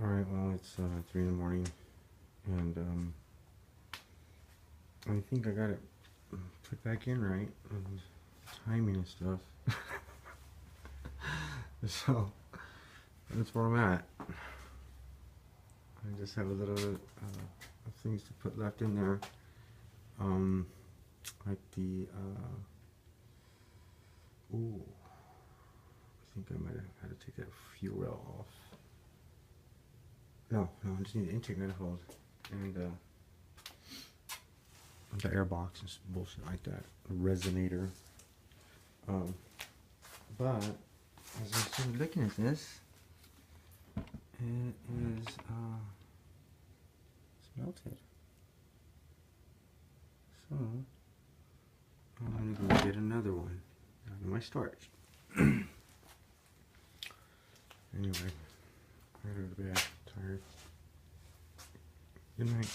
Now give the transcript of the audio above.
Alright, well, it's 3 in the morning, and I think I got it put back in right, and timing and stuff. So, that's where I'm at. I just have a little of things to put left in there. Like the, ooh, I think I might have had to take that fuel rail off. No, I just need the intake manifold and the air box and some bullshit like that. The resonator. But as I started looking at this, it is it's melted. So I'm gonna go get another one out of my storage. Anyway, I gotta go to bed. Tired. Good night.